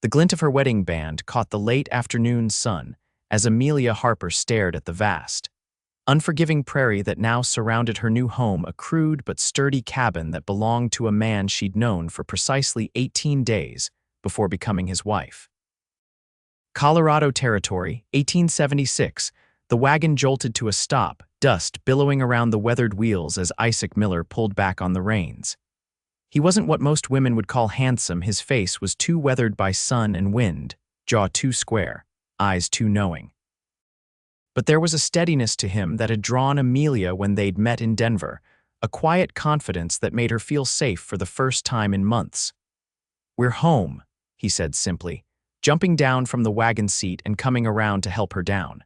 The glint of her wedding band caught the late afternoon sun as Amelia Harper stared at the vast, unforgiving prairie that now surrounded her new home, a crude but sturdy cabin that belonged to a man she'd known for precisely 18 days before becoming his wife. Colorado Territory, 1876. The wagon jolted to a stop, dust billowing around the weathered wheels as Isaac Miller pulled back on the reins. He wasn't what most women would call handsome. His face was too weathered by sun and wind, jaw too square, eyes too knowing. But there was a steadiness to him that had drawn Amelia when they'd met in Denver, a quiet confidence that made her feel safe for the first time in months. "We're home," he said simply, jumping down from the wagon seat and coming around to help her down.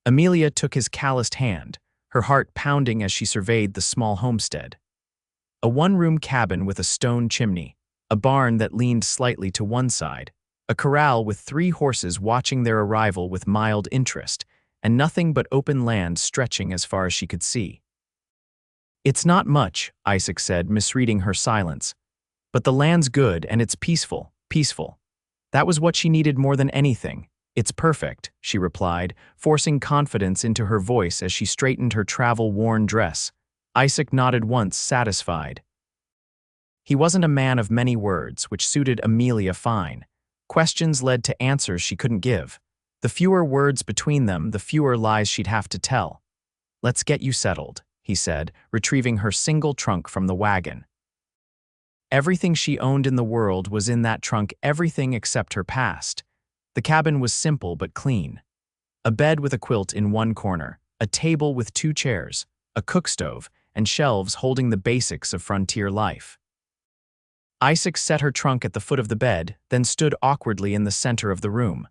Amelia took his calloused hand, her heart pounding as she surveyed the small homestead. A one-room cabin with a stone chimney, a barn that leaned slightly to one side, a corral with 3 horses watching their arrival with mild interest, and nothing but open land stretching as far as she could see. "It's not much," Isaac said, misreading her silence. "But the land's good and it's peaceful, peaceful. That was what she needed more than anything. It's perfect," she replied, forcing confidence into her voice as she straightened her travel-worn dress. Isaac nodded once, satisfied. He wasn't a man of many words, which suited Amelia fine. Questions led to answers she couldn't give. The fewer words between them, the fewer lies she'd have to tell. "Let's get you settled," he said, retrieving her single trunk from the wagon. Everything she owned in the world was in that trunk, everything except her past. The cabin was simple but clean. A bed with a quilt in one corner, a table with 2 chairs, a cookstove, and shelves holding the basics of frontier life. Isaac set her trunk at the foot of the bed, then stood awkwardly in the center of the room.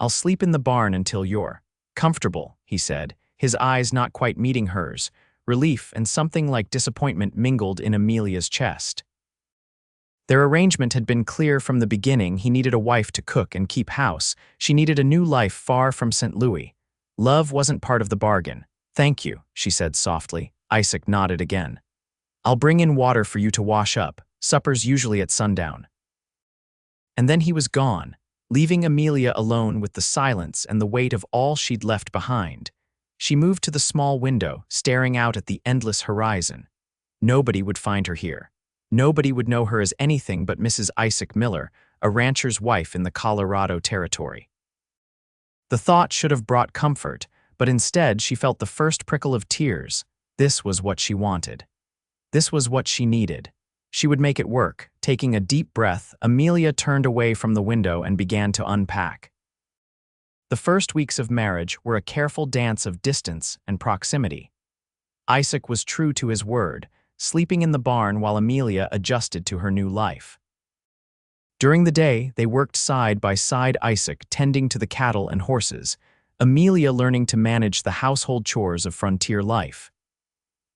"I'll sleep in the barn until you're comfortable," he said, his eyes not quite meeting hers. Relief and something like disappointment mingled in Amelia's chest. Their arrangement had been clear from the beginning. He needed a wife to cook and keep house. She needed a new life far from St. Louis. Love wasn't part of the bargain. "Thank you," she said softly. Isaac nodded again. "I'll bring in water for you to wash up. Supper's usually at sundown." And then he was gone, leaving Amelia alone with the silence and the weight of all she'd left behind. She moved to the small window, staring out at the endless horizon. Nobody would find her here. Nobody would know her as anything but Mrs. Isaac Miller, a rancher's wife in the Colorado Territory. The thought should have brought comfort, but instead she felt the first prickle of tears. This was what she wanted. This was what she needed. She would make it work. Taking a deep breath, Amelia turned away from the window and began to unpack. The first weeks of marriage were a careful dance of distance and proximity. Isaac was true to his word, sleeping in the barn while Amelia adjusted to her new life. During the day, they worked side by side, Isaac tending to the cattle and horses, Amelia learning to manage the household chores of frontier life.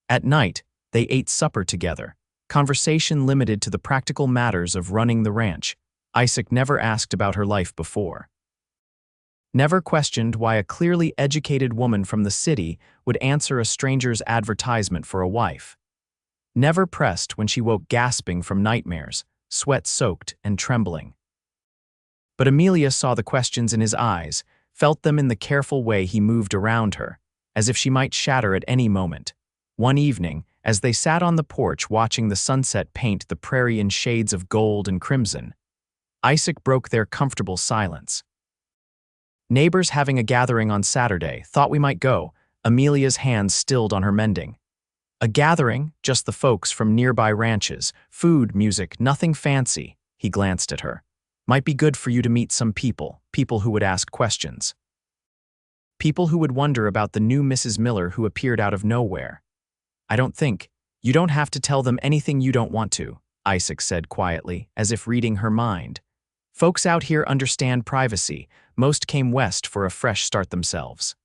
At night, they ate supper together, conversation limited to the practical matters of running the ranch. Isaac never asked about her life before. Never questioned why a clearly educated woman from the city would answer a stranger's advertisement for a wife. Never pressed when she woke gasping from nightmares, sweat-soaked and trembling. But Amelia saw the questions in his eyes, felt them in the careful way he moved around her, as if she might shatter at any moment. One evening, as they sat on the porch watching the sunset paint the prairie in shades of gold and crimson, Isaac broke their comfortable silence. "Neighbors having a gathering on Saturday, thought we might go." Amelia's hands stilled on her mending. "A gathering, just the folks from nearby ranches, food, music, nothing fancy." He glanced at her. "Might be good for you to meet some people who would ask questions. People who would wonder about the new Mrs. Miller who appeared out of nowhere." You don't have to tell them anything you don't want to," Isaac said quietly, as if reading her mind. "Folks out here understand privacy. Most came west for a fresh start themselves."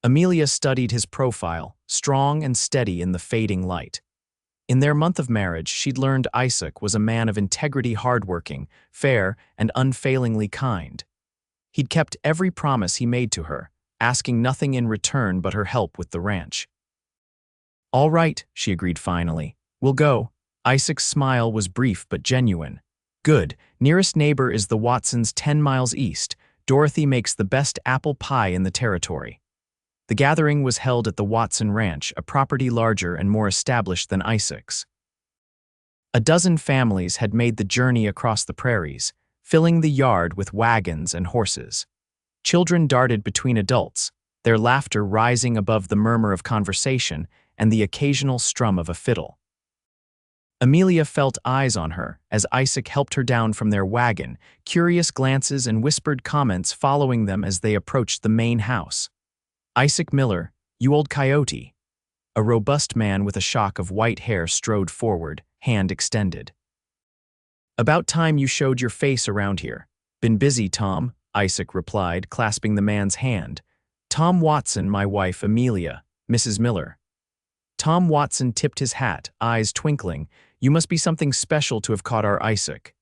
Amelia studied his profile, strong and steady in the fading light. In their month of marriage, she'd learned Isaac was a man of integrity, hardworking, fair, and unfailingly kind. He'd kept every promise he made to her, asking nothing in return but her help with the ranch. "All right," she agreed finally. "We'll go." Isaac's smile was brief but genuine. Good. Nearest neighbor is the Watsons 10 miles east. Dorothy makes the best apple pie in the territory. The gathering was held at the Watson Ranch, a property larger and more established than Isaac's. A dozen families had made the journey across the prairies, filling the yard with wagons and horses. Children darted between adults, their laughter rising above the murmur of conversation and the occasional strum of a fiddle. Amelia felt eyes on her as Isaac helped her down from their wagon, curious glances and whispered comments following them as they approached the main house. "Isaac Miller, you old coyote." A robust man with a shock of white hair strode forward, hand extended. "About time you showed your face around here." "Been busy, Tom," Isaac replied, clasping the man's hand. "Tom Watson, my wife, Amelia, Mrs. Miller." Tom Watson tipped his hat, eyes twinkling. "You must be something special to have caught our Isaac."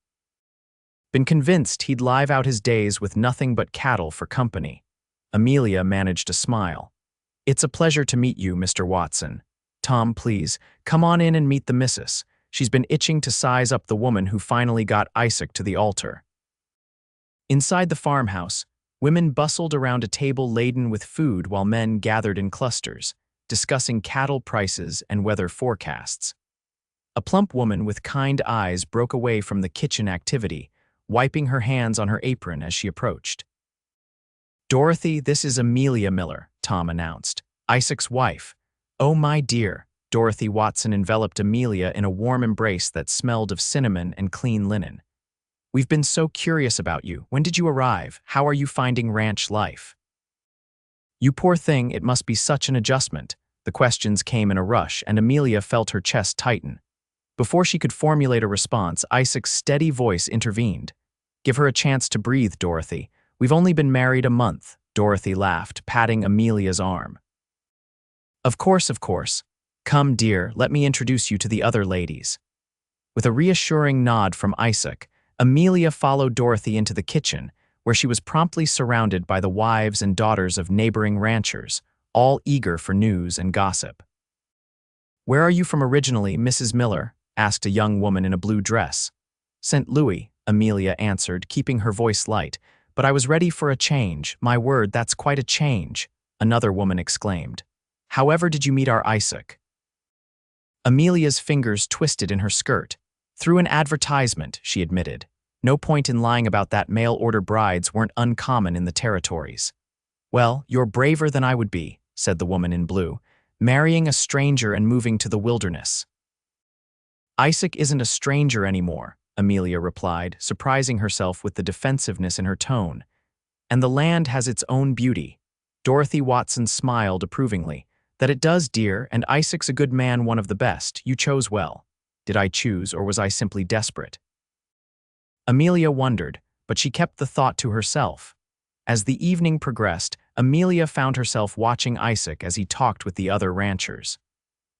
Been convinced he'd live out his days with nothing but cattle for company. Amelia managed a smile. "It's a pleasure to meet you, Mr. Watson. Tom, please, come on in and meet the missus. She's been itching to size up the woman who finally got Isaac to the altar." Inside the farmhouse, women bustled around a table laden with food while men gathered in clusters, discussing cattle prices and weather forecasts. A plump woman with kind eyes broke away from the kitchen activity, wiping her hands on her apron as she approached. "Dorothy, this is Amelia Miller," Tom announced, "Isaac's wife." "Oh, my dear." Dorothy Watson enveloped Amelia in a warm embrace that smelled of cinnamon and clean linen. "We've been so curious about you. When did you arrive? How are you finding ranch life?" "You poor thing, it must be such an adjustment." The questions came in a rush, and Amelia felt her chest tighten. Before she could formulate a response, Isaac's steady voice intervened. "Give her a chance to breathe, Dorothy. We've only been married a month." Dorothy laughed, patting Amelia's arm. Of course. Come, dear, let me introduce you to the other ladies." With a reassuring nod from Isaac, Amelia followed Dorothy into the kitchen, where she was promptly surrounded by the wives and daughters of neighboring ranchers, all eager for news and gossip. "Where are you from originally, Mrs. Miller?" asked a young woman in a blue dress. "St. Louis," Amelia answered, keeping her voice light. "But I was ready for a change. My word, that's quite a change," another woman exclaimed. "However did you meet our Isaac?" Amelia's fingers twisted in her skirt. "Through an advertisement," she admitted. No point in lying about that. Mail-order brides weren't uncommon in the territories. "Well, you're braver than I would be," said the woman in blue. "Marrying a stranger and moving to the wilderness." "Isaac isn't a stranger anymore," Amelia replied, surprising herself with the defensiveness in her tone. "And the land has its own beauty." Dorothy Watson smiled approvingly. "That it does, dear, and Isaac's a good man, one of the best. You chose well." "Did I choose, or was I simply desperate?" Amelia wondered, but she kept the thought to herself. As the evening progressed, Amelia found herself watching Isaac as he talked with the other ranchers.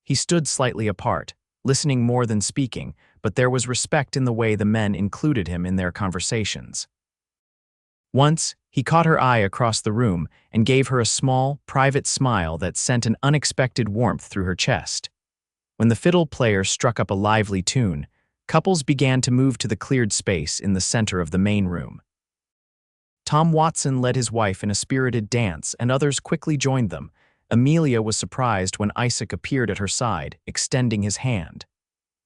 He stood slightly apart, listening more than speaking, but there was respect in the way the men included him in their conversations. Once, he caught her eye across the room and gave her a small, private smile that sent an unexpected warmth through her chest. When the fiddle player struck up a lively tune, couples began to move to the cleared space in the center of the main room. Tom Watson led his wife in a spirited dance, and others quickly joined them. Amelia was surprised when Isaac appeared at her side, extending his hand.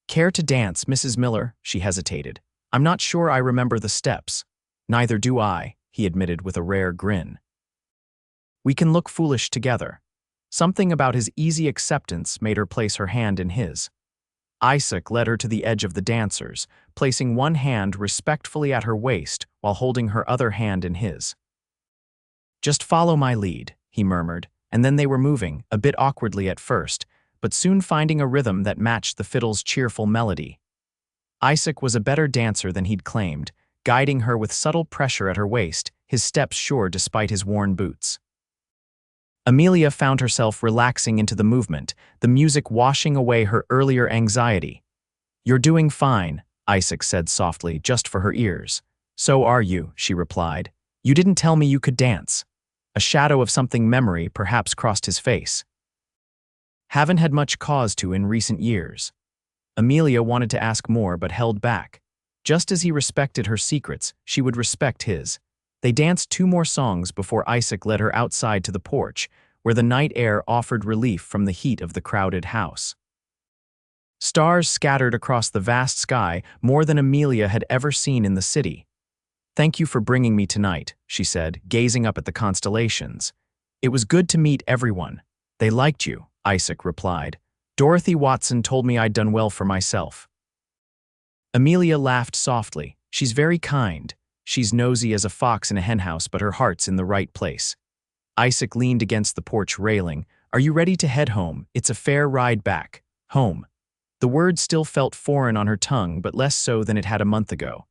"Care to dance, Mrs. Miller?" She hesitated. "I'm not sure I remember the steps." "Neither do I," he admitted with a rare grin. "We can look foolish together." Something about his easy acceptance made her place her hand in his. Isaac led her to the edge of the dancers, placing one hand respectfully at her waist while holding her other hand in his. "Just follow my lead," he murmured, and then they were moving, a bit awkwardly at first, but soon finding a rhythm that matched the fiddle's cheerful melody. Isaac was a better dancer than he'd claimed, guiding her with subtle pressure at her waist, his steps sure despite his worn boots. Amelia found herself relaxing into the movement, the music washing away her earlier anxiety. "You're doing fine," Isaac said softly, just for her ears. "So are you," she replied. "You didn't tell me you could dance." A shadow of something memory perhaps crossed his face. "Haven't had much cause to in recent years." Amelia wanted to ask more but held back. Just as he respected her secrets, she would respect his. They danced 2 more songs before Isaac led her outside to the porch, where the night air offered relief from the heat of the crowded house. Stars scattered across the vast sky, more than Amelia had ever seen in the city. "Thank you for bringing me tonight," she said, gazing up at the constellations. "It was good to meet everyone." "They liked you," Isaac replied. "Dorothy Watson told me I'd done well for myself." Amelia laughed softly. "She's very kind. She's nosy as a fox in a henhouse, but her heart's in the right place." Isaac leaned against the porch railing. "Are you ready to head home? It's a fair ride back." Home. The word still felt foreign on her tongue, but less so than it had a month ago.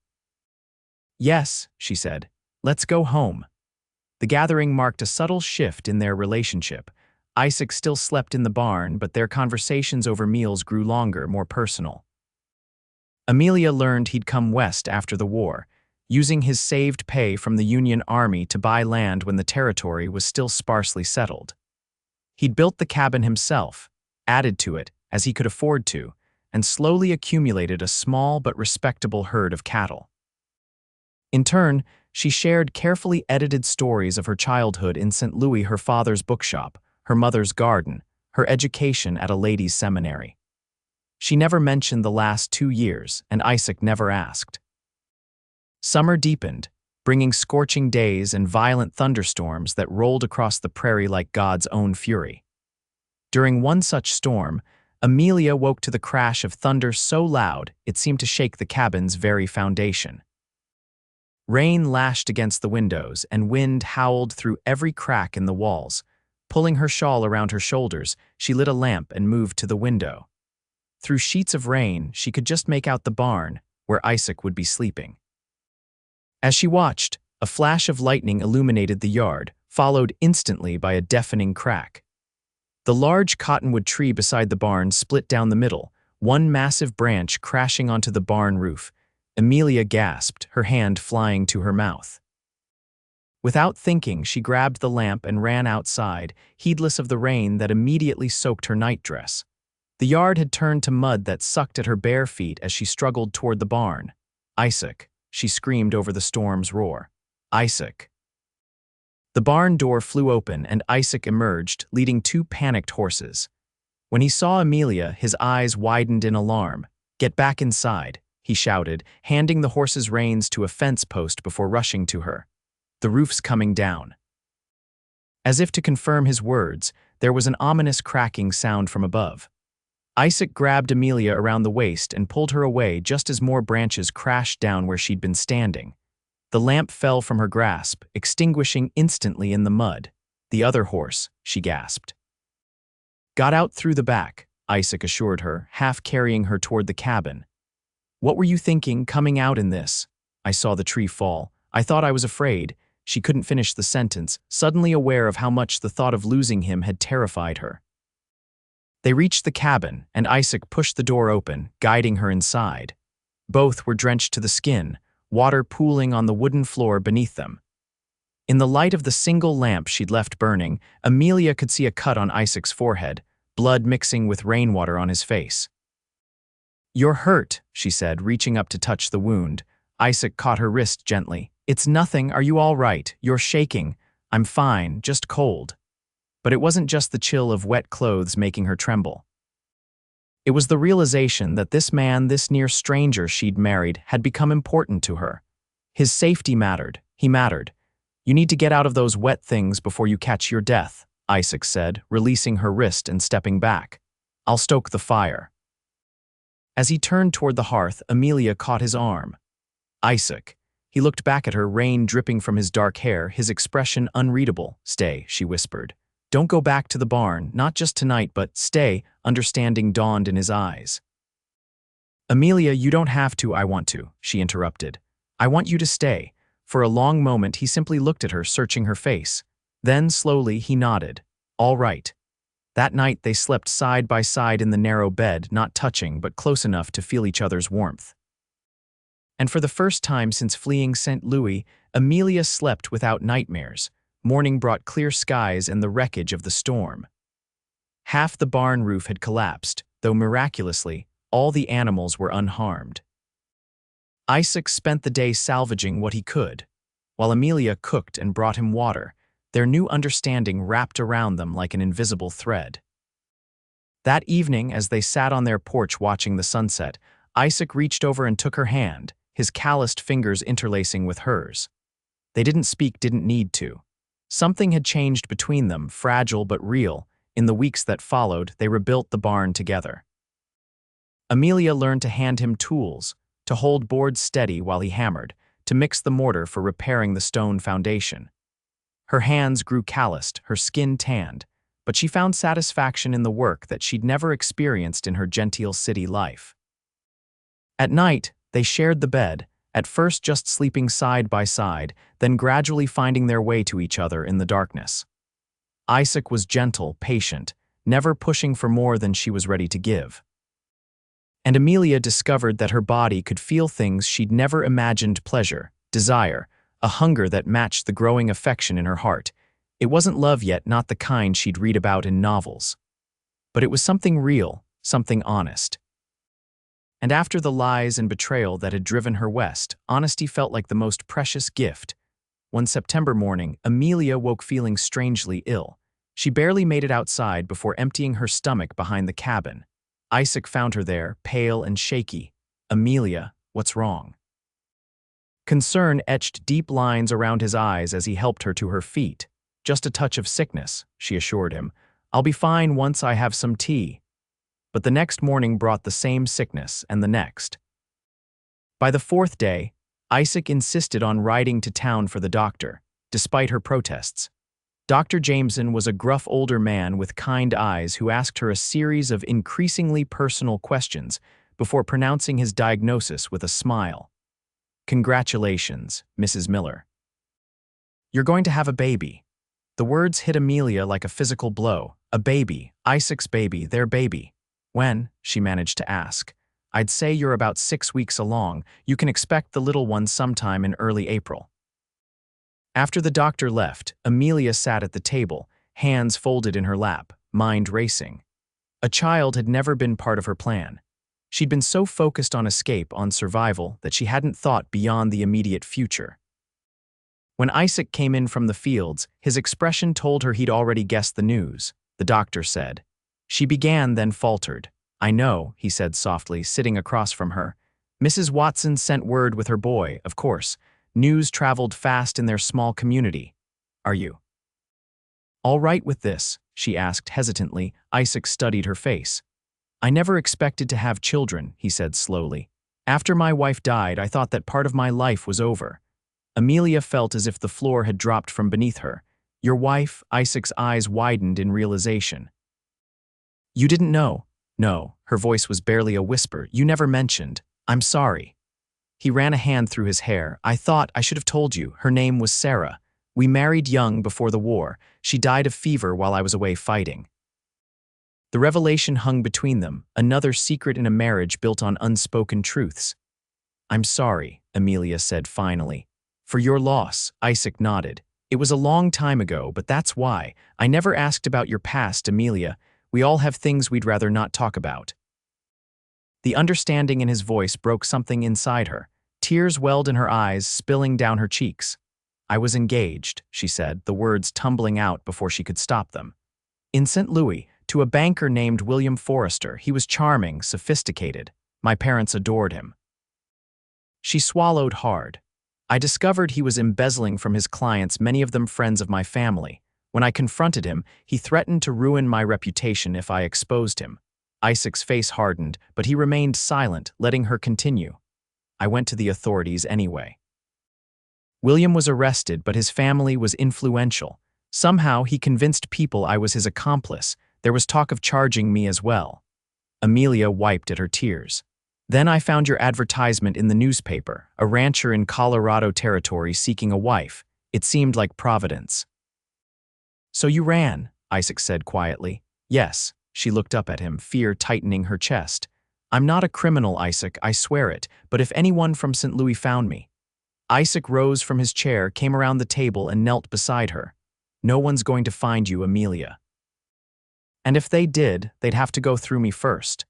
"Yes," she said. "Let's go home." The gathering marked a subtle shift in their relationship. Isaac still slept in the barn, but their conversations over meals grew longer, more personal. Amelia learned he'd come west after the war, using his saved pay from the Union Army to buy land when the territory was still sparsely settled. He'd built the cabin himself, added to it as he could afford to, and slowly accumulated a small but respectable herd of cattle. In turn, she shared carefully edited stories of her childhood in St. Louis, her father's bookshop, her mother's garden, her education at a ladies' seminary. She never mentioned the last 2 years, and Isaac never asked. Summer deepened, bringing scorching days and violent thunderstorms that rolled across the prairie like God's own fury. During one such storm, Amelia woke to the crash of thunder so loud it seemed to shake the cabin's very foundation. Rain lashed against the windows, and wind howled through every crack in the walls. Pulling her shawl around her shoulders, she lit a lamp and moved to the window. Through sheets of rain, she could just make out the barn, where Isaac would be sleeping. As she watched, a flash of lightning illuminated the yard, followed instantly by a deafening crack. The large cottonwood tree beside the barn split down the middle, one massive branch crashing onto the barn roof. Amelia gasped, her hand flying to her mouth. Without thinking, she grabbed the lamp and ran outside, heedless of the rain that immediately soaked her nightdress. The yard had turned to mud that sucked at her bare feet as she struggled toward the barn. "Isaac," she screamed over the storm's roar. "Isaac." The barn door flew open and Isaac emerged, leading 2 panicked horses. When he saw Amelia, his eyes widened in alarm. "Get back inside," he shouted, handing the horses' reins to a fence post before rushing to her. "The roof's coming down." As if to confirm his words, there was an ominous cracking sound from above. Isaac grabbed Amelia around the waist and pulled her away just as more branches crashed down where she'd been standing. The lamp fell from her grasp, extinguishing instantly in the mud. "The other horse," she gasped. "Got out through the back," Isaac assured her, half carrying her toward the cabin. "What were you thinking coming out in this?" "I saw the tree fall. I thought I was afraid." She couldn't finish the sentence, suddenly aware of how much the thought of losing him had terrified her. They reached the cabin, and Isaac pushed the door open, guiding her inside. Both were drenched to the skin, water pooling on the wooden floor beneath them. In the light of the single lamp she'd left burning, Amelia could see a cut on Isaac's forehead, blood mixing with rainwater on his face. "You're hurt," she said, reaching up to touch the wound. Isaac caught her wrist gently. "It's nothing. Are you all right? You're shaking." "I'm fine, just cold." But it wasn't just the chill of wet clothes making her tremble. It was the realization that this man, this near stranger she'd married, had become important to her. His safety mattered. He mattered. "You need to get out of those wet things before you catch your death," Isaac said, releasing her wrist and stepping back. "I'll stoke the fire." As he turned toward the hearth, Amelia caught his arm. "Isaac." He looked back at her, rain dripping from his dark hair, his expression unreadable. "Stay," she whispered. "Don't go back to the barn, not just tonight, but stay." Understanding dawned in his eyes. "Amelia, you don't have to. I want to," she interrupted. "I want you to stay." For a long moment, he simply looked at her, searching her face. Then, slowly, he nodded. "All right." That night, they slept side by side in the narrow bed, not touching, but close enough to feel each other's warmth. And for the first time since fleeing St. Louis, Amelia slept without nightmares. Morning brought clear skies and the wreckage of the storm. Half the barn roof had collapsed, though miraculously, all the animals were unharmed. Isaac spent the day salvaging what he could, while Amelia cooked and brought him water, their new understanding wrapped around them like an invisible thread. That evening, as they sat on their porch watching the sunset, Isaac reached over and took her hand, his calloused fingers interlacing with hers. They didn't speak, didn't need to. Something had changed between them, fragile but real. In the weeks that followed, they rebuilt the barn together. Amelia learned to hand him tools, to hold boards steady while he hammered, to mix the mortar for repairing the stone foundation. Her hands grew calloused, her skin tanned, but she found satisfaction in the work that she'd never experienced in her genteel city life. At night, they shared the bed, at first just sleeping side by side, then gradually finding their way to each other in the darkness. Isaac was gentle, patient, never pushing for more than she was ready to give. And Amelia discovered that her body could feel things she'd never imagined: pleasure, desire, a hunger that matched the growing affection in her heart. It wasn't love yet, not the kind she'd read about in novels. But it was something real, something honest. And after the lies and betrayal that had driven her west, honesty felt like the most precious gift. One September morning, Amelia woke feeling strangely ill. She barely made it outside before emptying her stomach behind the cabin. Isaac found her there, pale and shaky. "Amelia, what's wrong?" Concern etched deep lines around his eyes as he helped her to her feet. "Just a touch of sickness," she assured him. "I'll be fine once I have some tea." But the next morning brought the same sickness, and the next. By the fourth day, Isaac insisted on riding to town for the doctor, despite her protests. Dr. Jameson was a gruff older man with kind eyes who asked her a series of increasingly personal questions before pronouncing his diagnosis with a smile. "Congratulations, Mrs. Miller. You're going to have a baby." The words hit Amelia like a physical blow. A baby, Isaac's baby, their baby. "When?" she managed to ask. "I'd say you're about 6 weeks along. You can expect the little one sometime in early April." After the doctor left, Amelia sat at the table, hands folded in her lap, mind racing. A child had never been part of her plan. She'd been so focused on escape, on survival, that she hadn't thought beyond the immediate future. When Isaac came in from the fields, his expression told her he'd already guessed the news. The doctor said. She began, then faltered. "I know," he said softly, sitting across from her. "Mrs. Watson sent word with her boy, of course. News traveled fast in their small community. Are you all right with this?" she asked hesitantly. Isaac studied her face. "I never expected to have children," he said slowly. "After my wife died, I thought that part of my life was over." Amelia felt as if the floor had dropped from beneath her. "Your wife?" Isaac's eyes widened in realization. "You didn't know?" "No." Her voice was barely a whisper. "You never mentioned. I'm sorry." He ran a hand through his hair. "I thought I should have told you. Her name was Sarah. We married young before the war. She died of fever while I was away fighting." The revelation hung between them, another secret in a marriage built on unspoken truths. "I'm sorry," Amelia said finally. "For your loss," Isaac nodded. "It was a long time ago, but that's why. I never asked about your past, Amelia. We all have things we'd rather not talk about." The understanding in his voice broke something inside her. Tears welled in her eyes, spilling down her cheeks. "I was engaged," she said, the words tumbling out before she could stop them. "In St. Louis, to a banker named William Forrester. He was charming, sophisticated. My parents adored him." She swallowed hard. "I discovered he was embezzling from his clients, many of them friends of my family. When I confronted him, he threatened to ruin my reputation if I exposed him." Isaac's face hardened, but he remained silent, letting her continue. "I went to the authorities anyway. William was arrested, but his family was influential. Somehow he convinced people I was his accomplice. There was talk of charging me as well." Amelia wiped at her tears. "Then I found your advertisement in the newspaper, a rancher in Colorado Territory seeking a wife. It seemed like providence." "So you ran," Isaac said quietly. "Yes." She looked up at him, fear tightening her chest. "I'm not a criminal, Isaac, I swear it, but if anyone from St. Louis found me." Isaac rose from his chair, came around the table, and knelt beside her. "No one's going to find you, Amelia. And if they did, they'd have to go through me first."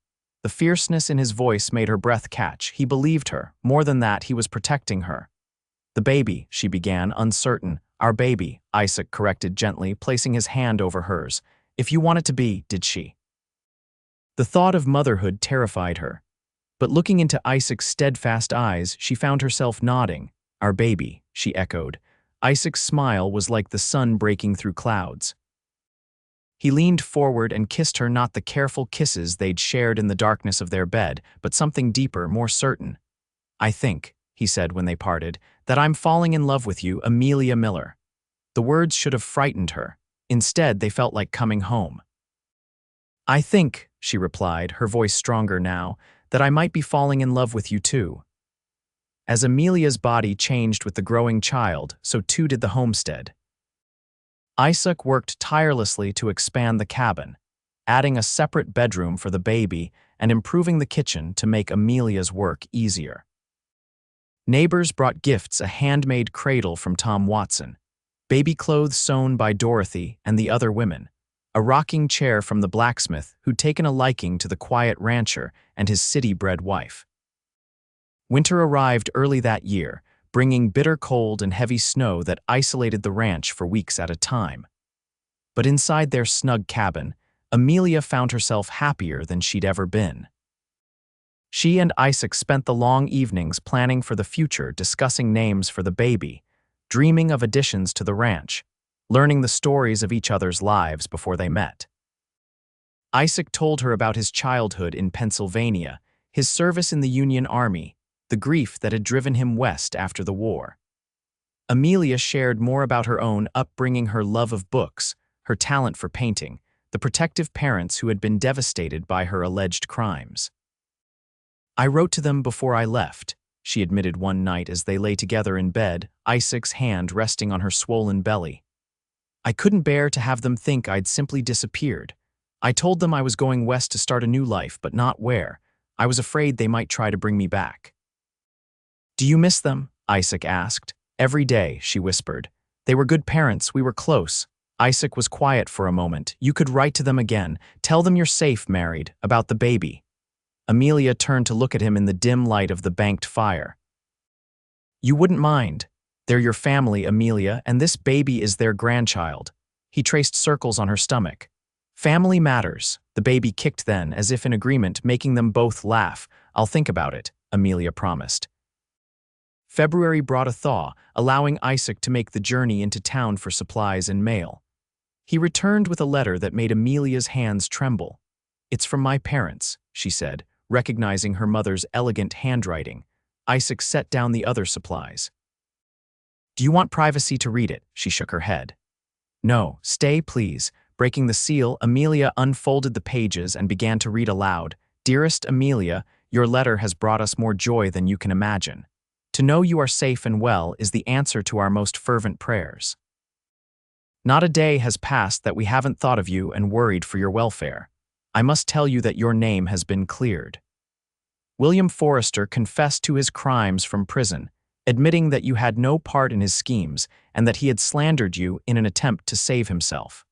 The fierceness in his voice made her breath catch. He believed her. More than that, he was protecting her. "The baby," she began, uncertain. "Our baby," Isaac corrected gently, placing his hand over hers. "If you want it to be, did she?" The thought of motherhood terrified her. But looking into Isaac's steadfast eyes, she found herself nodding. "Our baby," she echoed. Isaac's smile was like the sun breaking through clouds. He leaned forward and kissed her, not the careful kisses they'd shared in the darkness of their bed, but something deeper, more certain. "I think," he said when they parted, "that I'm falling in love with you, Amelia Miller." The words should have frightened her. Instead, they felt like coming home. "I think," she replied, her voice stronger now, "that I might be falling in love with you too." As Amelia's body changed with the growing child, so too did the homestead. Isaac worked tirelessly to expand the cabin, adding a separate bedroom for the baby and improving the kitchen to make Amelia's work easier. Neighbors brought gifts: a handmade cradle from Tom Watson, baby clothes sewn by Dorothy and the other women, a rocking chair from the blacksmith who'd taken a liking to the quiet rancher and his city-bred wife. Winter arrived early that year, bringing bitter cold and heavy snow that isolated the ranch for weeks at a time. But inside their snug cabin, Amelia found herself happier than she'd ever been. She and Isaac spent the long evenings planning for the future, discussing names for the baby, dreaming of additions to the ranch, learning the stories of each other's lives before they met. Isaac told her about his childhood in Pennsylvania, his service in the Union Army, the grief that had driven him west after the war. Amelia shared more about her own upbringing, her love of books, her talent for painting, the protective parents who had been devastated by her alleged crimes. "I wrote to them before I left," she admitted one night as they lay together in bed, Isaac's hand resting on her swollen belly. "I couldn't bear to have them think I'd simply disappeared. I told them I was going west to start a new life, but not where. I was afraid they might try to bring me back." "Do you miss them?" Isaac asked. "Every day," she whispered. "They were good parents, we were close." Isaac was quiet for a moment. "You could write to them again. Tell them you're safe, married, about the baby." Amelia turned to look at him in the dim light of the banked fire. "You wouldn't mind. They're your family, Amelia, and this baby is their grandchild." He traced circles on her stomach. "Family matters." The baby kicked then, as if in agreement, making them both laugh. "I'll think about it," Amelia promised. February brought a thaw, allowing Isaac to make the journey into town for supplies and mail. He returned with a letter that made Amelia's hands tremble. "It's from my parents," she said, recognizing her mother's elegant handwriting. Isaac set down the other supplies. "Do you want privacy to read it?" She shook her head. "No, stay, please." Breaking the seal, Amelia unfolded the pages and began to read aloud. "Dearest Amelia, your letter has brought us more joy than you can imagine. To know you are safe and well is the answer to our most fervent prayers. Not a day has passed that we haven't thought of you and worried for your welfare. I must tell you that your name has been cleared. William Forrester confessed to his crimes from prison, admitting that you had no part in his schemes and that he had slandered you in an attempt to save himself.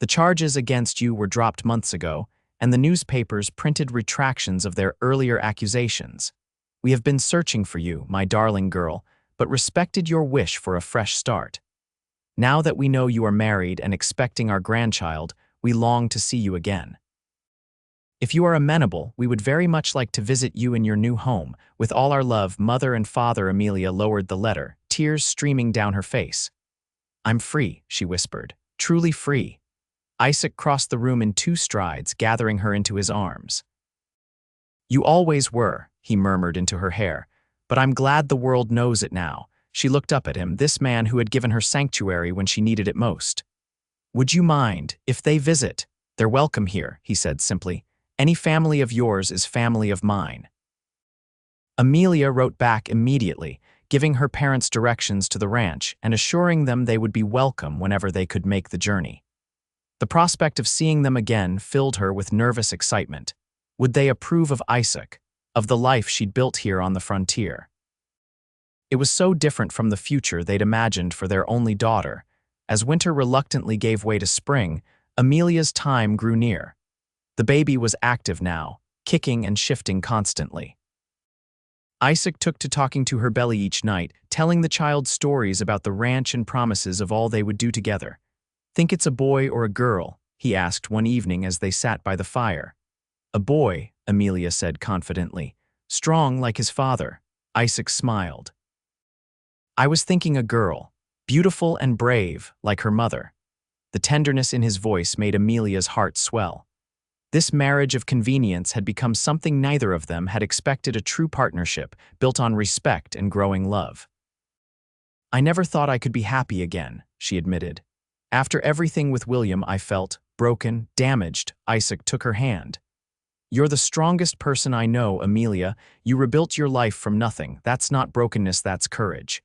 The charges against you were dropped months ago, and the newspapers printed retractions of their earlier accusations. We have been searching for you, my darling girl, but respected your wish for a fresh start. Now that we know you are married and expecting our grandchild, we long to see you again. If you are amenable, we would very much like to visit you in your new home. With all our love, Mother and Father." Amelia lowered the letter, tears streaming down her face. "I'm free," she whispered, "truly free." Isaac crossed the room in 2 strides, gathering her into his arms. "You always were," he murmured into her hair, "but I'm glad the world knows it now." She looked up at him, this man who had given her sanctuary when she needed it most. "Would you mind, if they visit?" "They're welcome here," he said simply. "Any family of yours is family of mine." Amelia wrote back immediately, giving her parents directions to the ranch and assuring them they would be welcome whenever they could make the journey. The prospect of seeing them again filled her with nervous excitement. Would they approve of Isaac, of the life she'd built here on the frontier? It was so different from the future they'd imagined for their only daughter. As winter reluctantly gave way to spring, Amelia's time grew near. The baby was active now, kicking and shifting constantly. Isaac took to talking to her belly each night, telling the child stories about the ranch and promises of all they would do together. "Think it's a boy or a girl?" he asked one evening as they sat by the fire. "A boy," Amelia said confidently. "Strong like his father." Isaac smiled. "I was thinking a girl, beautiful and brave like her mother." The tenderness in his voice made Amelia's heart swell. This marriage of convenience had become something neither of them had expected: a true partnership built on respect and growing love. "I never thought I could be happy again," she admitted. "After everything with William, I felt broken, damaged." Isaac took her hand. "You're the strongest person I know, Amelia. You rebuilt your life from nothing. That's not brokenness, that's courage."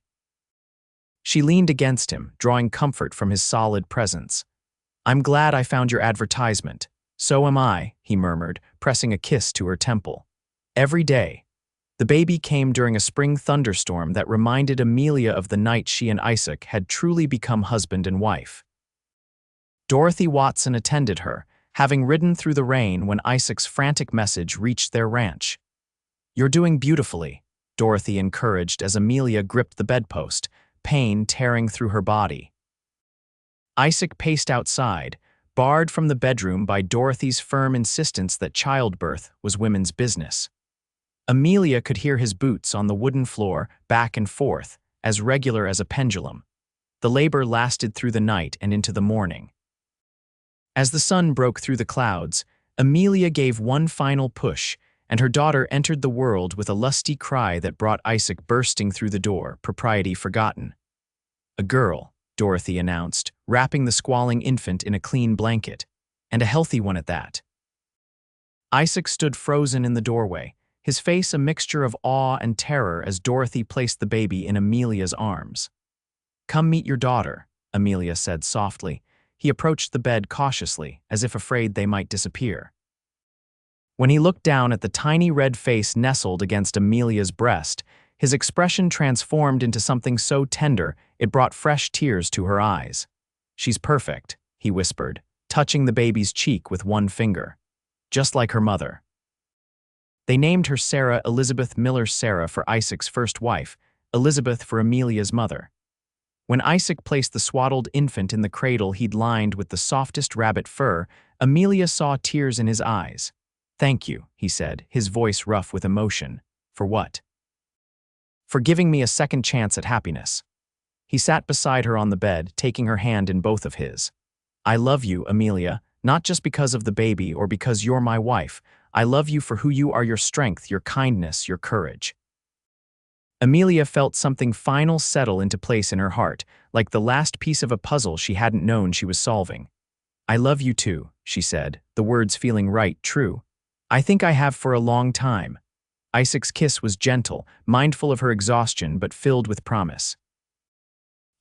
She leaned against him, drawing comfort from his solid presence. "I'm glad I found your advertisement." "So am I," he murmured, pressing a kiss to her temple. Every day. The baby came during a spring thunderstorm that reminded Amelia of the night she and Isaac had truly become husband and wife. Dorothy Watson attended her, having ridden through the rain when Isaac's frantic message reached their ranch. "You're doing beautifully," Dorothy encouraged as Amelia gripped the bedpost, pain tearing through her body. Isaac paced outside, barred from the bedroom by Dorothy's firm insistence that childbirth was women's business. Amelia could hear his boots on the wooden floor, back and forth, as regular as a pendulum. The labor lasted through the night and into the morning. As the sun broke through the clouds, Amelia gave one final push, and her daughter entered the world with a lusty cry that brought Isaac bursting through the door, propriety forgotten. "A girl," Dorothy announced, wrapping the squalling infant in a clean blanket, "and a healthy one at that." Isaac stood frozen in the doorway, his face a mixture of awe and terror as Dorothy placed the baby in Amelia's arms. "Come meet your daughter," Amelia said softly. He approached the bed cautiously, as if afraid they might disappear. When he looked down at the tiny red face nestled against Amelia's breast, his expression transformed into something so tender it brought fresh tears to her eyes. "She's perfect," he whispered, touching the baby's cheek with one finger. "Just like her mother." They named her Sarah Elizabeth Miller, Sarah for Isaac's first wife, Elizabeth for Amelia's mother. When Isaac placed the swaddled infant in the cradle he'd lined with the softest rabbit fur, Amelia saw tears in his eyes. "Thank you," he said, his voice rough with emotion. "For what?" "For giving me a second chance at happiness." He sat beside her on the bed, taking her hand in both of his. "I love you, Amelia, not just because of the baby or because you're my wife. I love you for who you are, your strength, your kindness, your courage." Amelia felt something final settle into place in her heart, like the last piece of a puzzle she hadn't known she was solving. "I love you too," she said, the words feeling right, true. "I think I have for a long time." Isaac's kiss was gentle, mindful of her exhaustion but filled with promise.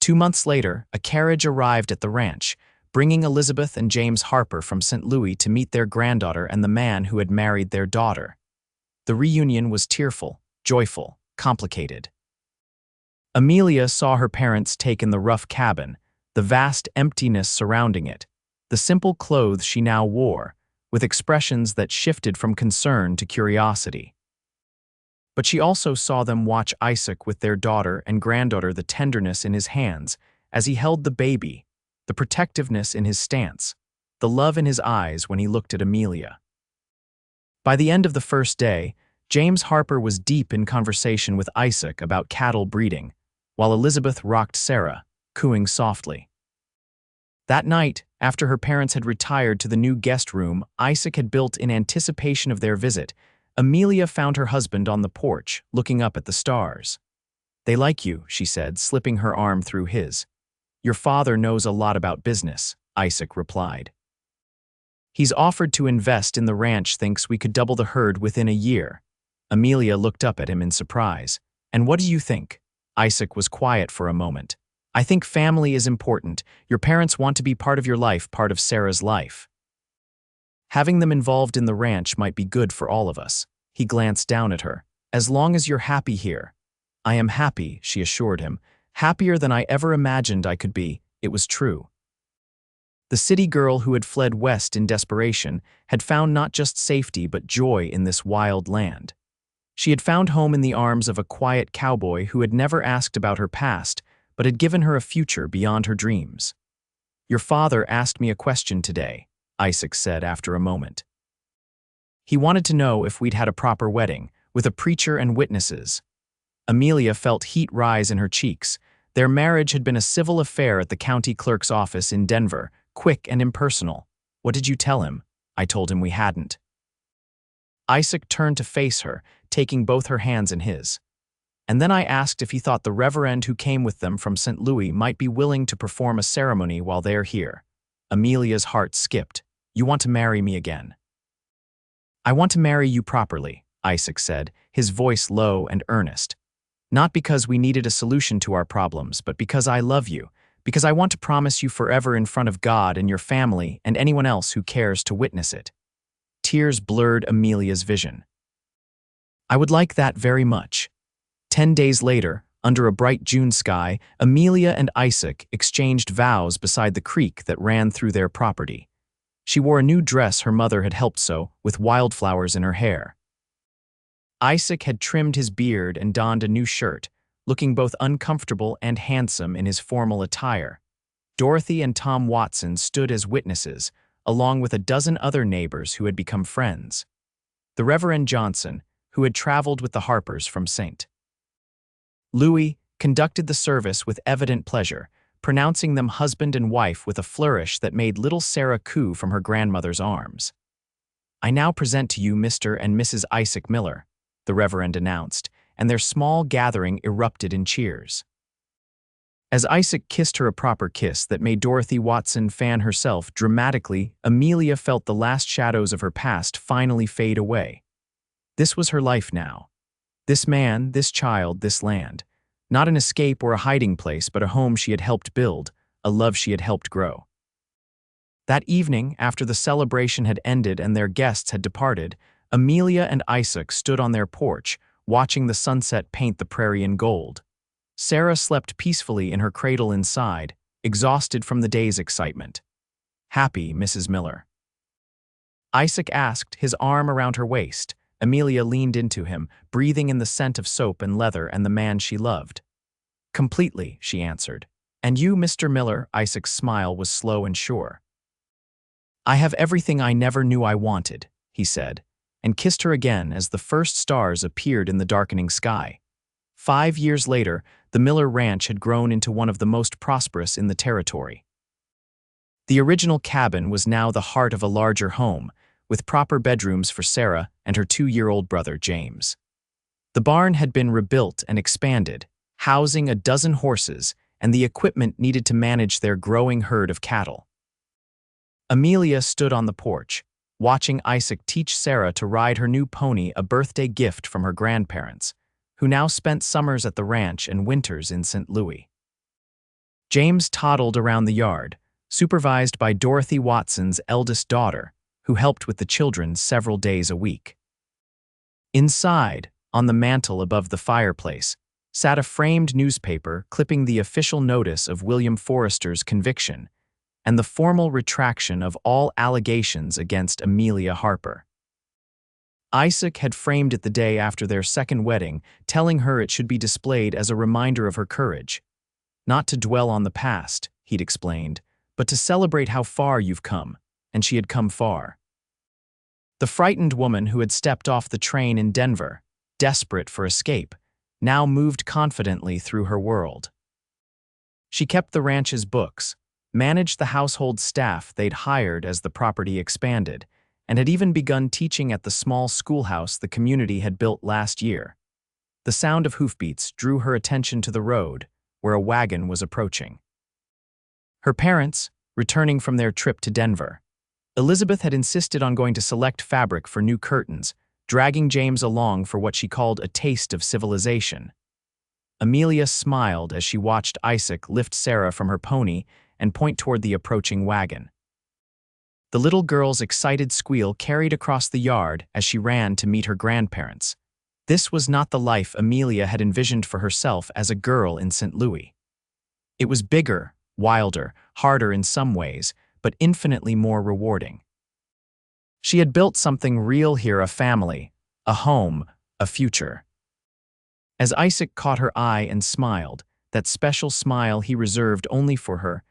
2 months later, a carriage arrived at the ranch, bringing Elizabeth and James Harper from St. Louis to meet their granddaughter and the man who had married their daughter. The reunion was tearful, joyful, complicated. Amelia saw her parents take in the rough cabin, the vast emptiness surrounding it, the simple clothes she now wore, with expressions that shifted from concern to curiosity. But she also saw them watch Isaac with their daughter and granddaughter, the tenderness in his hands as he held the baby, the protectiveness in his stance, the love in his eyes when he looked at Amelia. By the end of the first day, James Harper was deep in conversation with Isaac about cattle breeding, while Elizabeth rocked Sarah, cooing softly. That night, after her parents had retired to the new guest room Isaac had built in anticipation of their visit, Amelia found her husband on the porch, looking up at the stars. "They like you," she said, slipping her arm through his. "Your father knows a lot about business," Isaac replied. "He's offered to invest in the ranch, thinks we could double the herd within a year." Amelia looked up at him in surprise. "And what do you think?" Isaac was quiet for a moment. "I think family is important. Your parents want to be part of your life, part of Sarah's life. Having them involved in the ranch might be good for all of us." He glanced down at her. "As long as you're happy here." "I am happy," she assured him. "Happier than I ever imagined I could be." It was true. The city girl who had fled west in desperation had found not just safety but joy in this wild land. She had found home in the arms of a quiet cowboy who had never asked about her past but had given her a future beyond her dreams. "Your father asked me a question today," Isaac said after a moment. "He wanted to know if we'd had a proper wedding, with a preacher and witnesses." Amelia felt heat rise in her cheeks. Their marriage had been a civil affair at the county clerk's office in Denver, quick and impersonal. "What did you tell him?" "I told him we hadn't." Isaac turned to face her, taking both her hands in his. "And then I asked if he thought the reverend who came with them from St. Louis might be willing to perform a ceremony while they're here." Amelia's heart skipped. "You want to marry me again?" "I want to marry you properly," Isaac said, his voice low and earnest. "Not because we needed a solution to our problems, but because I love you, because I want to promise you forever in front of God and your family and anyone else who cares to witness it." Tears blurred Amelia's vision. "I would like that very much." 10 days later, under a bright June sky, Amelia and Isaac exchanged vows beside the creek that ran through their property. She wore a new dress her mother had helped sew, with wildflowers in her hair. Isaac had trimmed his beard and donned a new shirt, looking both uncomfortable and handsome in his formal attire. Dorothy and Tom Watson stood as witnesses, along with a dozen other neighbors who had become friends. The Reverend Johnson, who had traveled with the Harpers from St. Louis, conducted the service with evident pleasure, pronouncing them husband and wife with a flourish that made little Sarah coo from her grandmother's arms. "I now present to you Mr. and Mrs. Isaac Miller," the Reverend announced, and their small gathering erupted in cheers. As Isaac kissed her a proper kiss that made Dorothy Watson fan herself dramatically, Amelia felt the last shadows of her past finally fade away. This was her life now. This man, this child, this land. Not an escape or a hiding place, but a home she had helped build, a love she had helped grow. That evening, after the celebration had ended and their guests had departed, Amelia and Isaac stood on their porch, watching the sunset paint the prairie in gold. Sarah slept peacefully in her cradle inside, exhausted from the day's excitement. "Happy, Mrs. Miller?" Isaac asked, his arm around her waist. Amelia leaned into him, breathing in the scent of soap and leather and the man she loved. "Completely," she answered. "And you, Mr. Miller?" Isaac's smile was slow and sure. "I have everything I never knew I wanted," he said, and kissed her again as the first stars appeared in the darkening sky. 5 years later, the Miller Ranch had grown into one of the most prosperous in the territory. The original cabin was now the heart of a larger home, with proper bedrooms for Sarah and her 2-year-old brother, James. The barn had been rebuilt and expanded, housing a dozen horses and the equipment needed to manage their growing herd of cattle. Amelia stood on the porch, watching Isaac teach Sarah to ride her new pony, a birthday gift from her grandparents, who now spent summers at the ranch and winters in St. Louis. James toddled around the yard, supervised by Dorothy Watson's eldest daughter, who helped with the children several days a week. Inside, on the mantel above the fireplace, sat a framed newspaper clipping the official notice of William Forrester's conviction and the formal retraction of all allegations against Amelia Harper. Isaac had framed it the day after their second wedding, telling her it should be displayed as a reminder of her courage. "Not to dwell on the past," he'd explained, "but to celebrate how far you've come," and she had come far. The frightened woman who had stepped off the train in Denver, desperate for escape, now moved confidently through her world. She kept the ranch's books, managed the household staff they'd hired as the property expanded, and had even begun teaching at the small schoolhouse the community had built last year. The sound of hoofbeats drew her attention to the road, where a wagon was approaching. Her parents, returning from their trip to Denver. Elizabeth had insisted on going to select fabric for new curtains, dragging James along for what she called a taste of civilization. Amelia smiled as she watched Isaac lift Sarah from her pony and point toward the approaching wagon. The little girl's excited squeal carried across the yard as she ran to meet her grandparents. This was not the life Amelia had envisioned for herself as a girl in St. Louis. It was bigger, wilder, harder in some ways, but infinitely more rewarding. She had built something real here, a family, a home, a future. As Isaac caught her eye and smiled, that special smile he reserved only for her,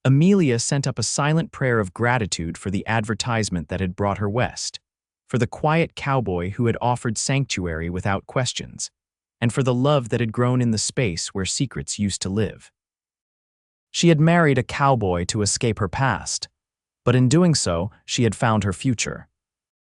Amelia sent up a silent prayer of gratitude for the advertisement that had brought her west, for the quiet cowboy who had offered sanctuary without questions, and for the love that had grown in the space where secrets used to live. She had married a cowboy to escape her past, but in doing so, she had found her future.